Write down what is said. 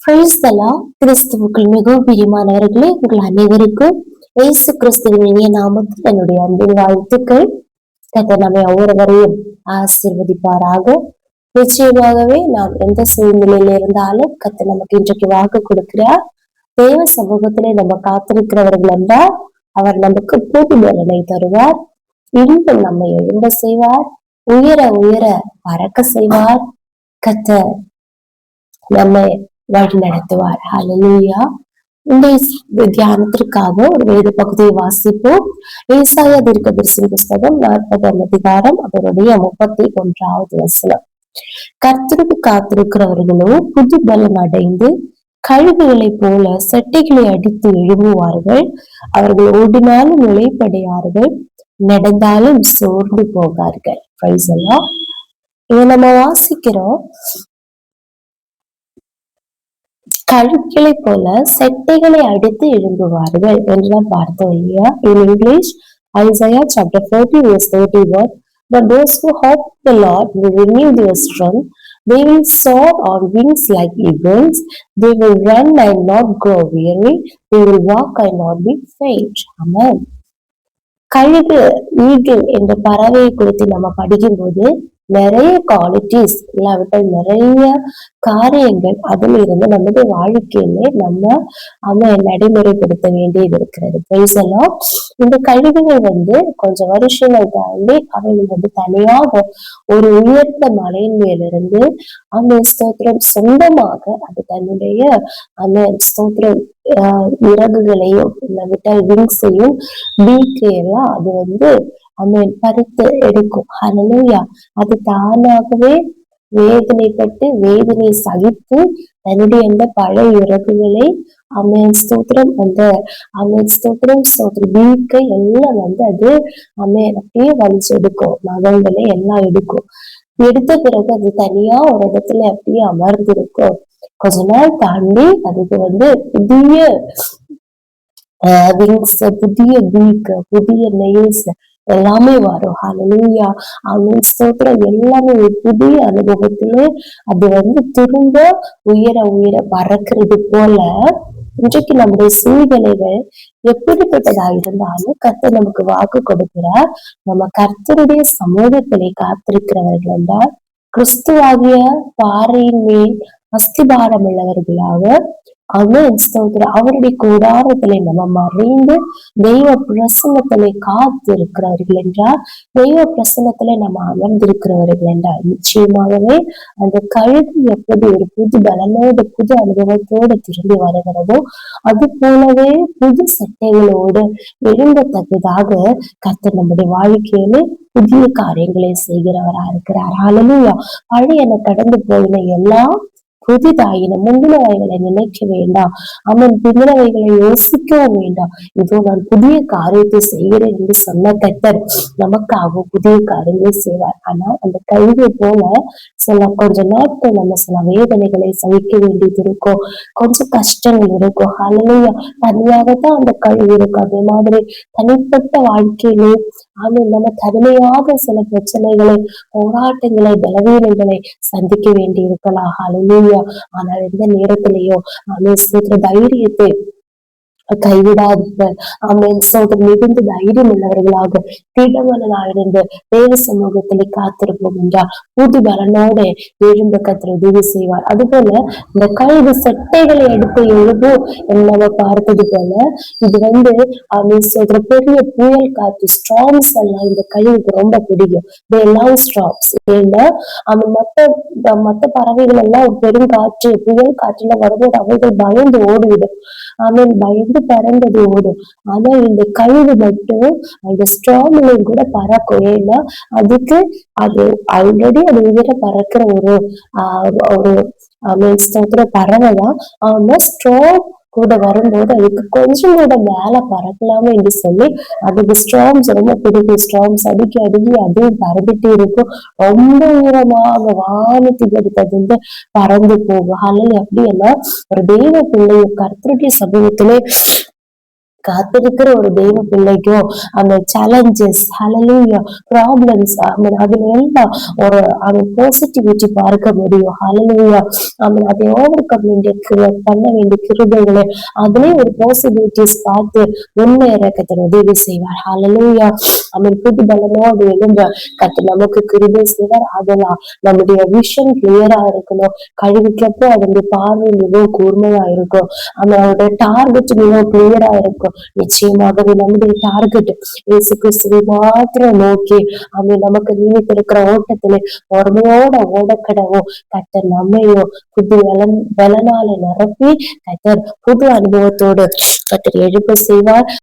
கிறிஸ்துவுக்குள் மிகவும் பிரியமானவர்களே, உங்கள் அனைவருக்கும் இயேசு கிறிஸ்துவின் இனிய நாமத்தில் என்னுடைய அன்பின் வாழ்த்துக்கள். கர்த்தர் நம்மை ஒவ்வொருவரையும் ஆசீர்வதிப்பாராக. நிச்சயமாகவே நாம் எந்த சூழ்நிலையில இருந்தாலும் கர்த்தர் நமக்கு இன்றைக்கு வாக்கு கொடுக்கிறார். தேவ சமூகத்திலே நம்ம காத்திருக்கிறவர்கள் என்றால் அவர் நமக்கு புது பலனை தருவார். இன்னும் நம்மை எழும்ப செய்வார், உயர உயர பறக்க செய்வார். கர்த்தர் நம்மை வழி நடத்துவார். ஹல்லேலூயா. இந்த தியானத்திற்காக ஒரு வேத பகுதியை வாசிப்போம். ஏசாயா தீர்க்கதரிசியின் புஸ்தகம் 40ஆம் அதிகாரம் அவருடைய 31வது வசனம். கர்த்தருக்கு காத்திருக்கிறவர்களோ புது பலன் அடைந்து கழுகுகளைப் போல செட்டைகளை அடித்து எழும்புவார்கள். அவர்கள் ஓடினாலும் இளைப்படையார்கள், நடந்தாலும் சோர்ந்து போகார்கள். பிரைஸ் எல்லாம் இதை நம்ம வாசிக்கிறோம். கழுகுகளை போல செட்டைகளை அடித்து எழும்புவார்கள் என்றுதான் பார்த்தோம் இல்லையா? In English, Isaiah chapter 40 verse 31. But those who hope the Lord will renew their strength. They will soar on wings like eagles. They will run and not grow weary. They will walk and not be faint. Amen. கழுகு, eagle என்ற பறவையை குறித்து நம்ம படிக்கும் போது நிறைய qualities இல்லாவிட்டால் நிறைய காரியங்கள் அதில் இருந்து நம்முடைய வாழ்க்கையிலே நம்ம நடைமுறைப்படுத்த வேண்டியது இருக்கிறது. பேசலாம். இந்த கழுகுகள் கொஞ்சம் வருஷங்கள் தாண்டி அவைகள் தனியாக ஒரு உயர்ந்த மலையின் மேலிருந்து அந்த ஸ்தோத்திரம் சொந்தமாக அது தன்னுடைய அந்த ஸ்தோத்திரம் இறகுகளையும் இல்லாவிட்டால் விங்ஸையும் பீக்கையெல்லாம் அது பறித்து எடுக்கும். ஹல்லேலூயா. அது தானாகவே வேதனைப்பட்டு வேதனை சகித்து தன்னுடைய அந்த பழைய இறகுகளை ஸ்தோத்திரம் பீக்கை எல்லாம் அது அப்படியே வலிச்சு எடுக்கும். நகங்களை எல்லாம் எடுக்கும். எடுத்த பிறகு அது தனியா ஒரு இடத்துல அப்படியே அமர்ந்திருக்கும். கொஞ்ச நாள் தாண்டி அதுக்கு புதிய விங்ஸ், புதிய பீக், புதிய நெயில்ஸ் எல்லாமே வரும். ஹல்லேலூயா. ஸ்தோத்திரம். எல்லாமே ஒரு புதிய அனுபவத்திலே அது திரும்ப உயர உயர பறக்கிறது போல இன்றைக்கு நம்முடைய சூழ்நிலைகள் எப்படிப்பட்டதா இருந்தாலும் கர்த்தர் நமக்கு வாக்கு கொடுக்கிறார். நம்ம கர்த்தருடைய சமூகத்திலே காத்திருக்கிறவர்கள் என்றால் கிறிஸ்துவாகிய பாறையின் மேல் அஸ்திபாரம் உள்ளவர்களாக அவருடைய கூடாரத்திலே நம்ம மறைந்து தெய்வ பிரசன்னத்திலே காத்து இருக்கிறவர்கள் என்றால், தெய்வ பிரசன்னத்திலே நம்ம அமர்ந்திருக்கிறவர்கள் என்றால் நிச்சயமாகவே அந்த கழுகு எப்படி ஒரு புது பலனோடு புது அனுபவத்தோடு திரும்பி வருகிறதோ அது போலவே புது சட்டைகளோடு எழும்பத்தக்கதாக கர்த்தர் நம்முடைய வாழ்க்கையிலே புதிய காரியங்களை செய்கிறவரா இருக்கிறார். ஹல்லேலூயா. பழைய கடந்து போயின எல்லாம் புதிதாயின. முந்தினவைகளை நினைக்க வேண்டாம். பிந்தினவைகளை யோசிக்கவும் வேண்டாம். இதோ நான் புதிய காரியத்தை செய்கிறேன் என்று சொன்ன கர்த்தர் நமக்காக புதிய காரியங்களை செய்வார். ஆனா அந்த கழுகை போல கொஞ்ச நாட்கள் நம்ம சில வேதனைகளை சகிக்க வேண்டியது இருக்கும், கொஞ்சம் கஷ்டங்கள் இருக்கும். ஹல்லேலூயா. தனியாகத்தான் அந்த கழுகு இருக்கும். அதே மாதிரி தனிப்பட்ட வாழ்க்கையிலே நம்ம தனிமையாக சில பிரச்சனைகளை, போராட்டங்களை, பலவீனங்களை சந்திக்க வேண்டி இருக்கலாம். ஹல்லேலூயா. ஆனால் எந்த நேரத்திலேயோ தைரியத்தை கைவிடாதீர்கள். மிகுந்த தைரியம் உள்ளவர்களாக திடமனதாயிருந்து தேவ சமூகத்திலே காத்திருப்போம் என்றால் புது பலனோட எழும்ப கர்த்தர் உதவி செய்வார். அதுபோல இந்த கழுகு செட்டைகளை எடுத்து எழுது நம்ம பார்த்தது போல இது பெரிய புயல் காற்று ஸ்ட்ராங்ஸ் எல்லாம் இந்த கழுகுக்கு ரொம்ப பிடிக்கும். ஸ்ட்ராங்ஸ். ஏன்னா மத்த பறவைகள் எல்லாம் ஒரு பெரும் காற்று புயல் காற்றுல வரும்போது அவைகள் பயந்து ஓடிவிடும். பயந்து பறந்தது ஓடும். ஆனா இந்த கழுகு மட்டும் அந்த ஸ்ட்ராங்லையும் கூட பறக்கும். ஏன்னா அதுக்கு அது ஆல்ரெடி அது உயர பறக்கிற ஒரு பறவைதான். ஆனா ஸ்ட்ராங் கூட வரும்போது அதுக்கு கொஞ்சம் கூட மேல பறக்கலாமே என்று சொல்லி அதுக்கு ஸ்ட்ராங்ஸ் ரொம்ப பிடிக்கும். ஸ்ட்ராங்ஸ் அடிக்கி அதுவும் பறந்துட்டே இருக்கும். ரொம்ப உயரமாக வானத்துக்கு எடுத்தது பறந்து போகும். அல்லது அப்படியெல்லாம் ஒரு தெய்வ பிள்ளை கர்த்தருடைய சமூகத்திலே காத்திருக்கிற ஒரு தெய்வ பிள்ளைக்கும் அந்த சேலஞ்சஸ், ஹalleluya, ப்ராப்ளம்ஸ், அதுல எல்லாம் ஒரு அந்த பாசிட்டிவிட்டி பார்க்க முடியும். ஹalleluya. அதை ஓவர் கம் பண்ண வேண்டிய கிருபைகளை அதுலயும் ஒரு பாசிபிலிட்டிஸ் பார்த்து முன்னேற கர்த்தர் உதவி செய்வார். ஹalleluya. புது பலனோடு எழும்ப கர்த்தர் நமக்கு கிருபை செய்வார். அதெல்லாம் நம்முடைய விஷன் கிளியரா இருக்கணும். கழுவிக்கப்போ அதனுடைய பார்வை மிகவும் கூர்மையா இருக்கும். அவனோட டார்கெட் மிகவும் கிளியரா இருக்கும். நிச்சயமாகவே நம்முடைய டார்கெட் இயேசு கிறிஸ்துவை மாத்திரம் நோக்கி நமக்கு நியமித்திருக்கிற ஓட்டத்திலே பொறுமையோட ஓடக்கடவும் கர்த்தர் நம்மையும் புது பலனால நிரப்பி கர்த்தர் புது அனுபவத்தோடு கர்த்தர் எழுப்ப செய்வார்.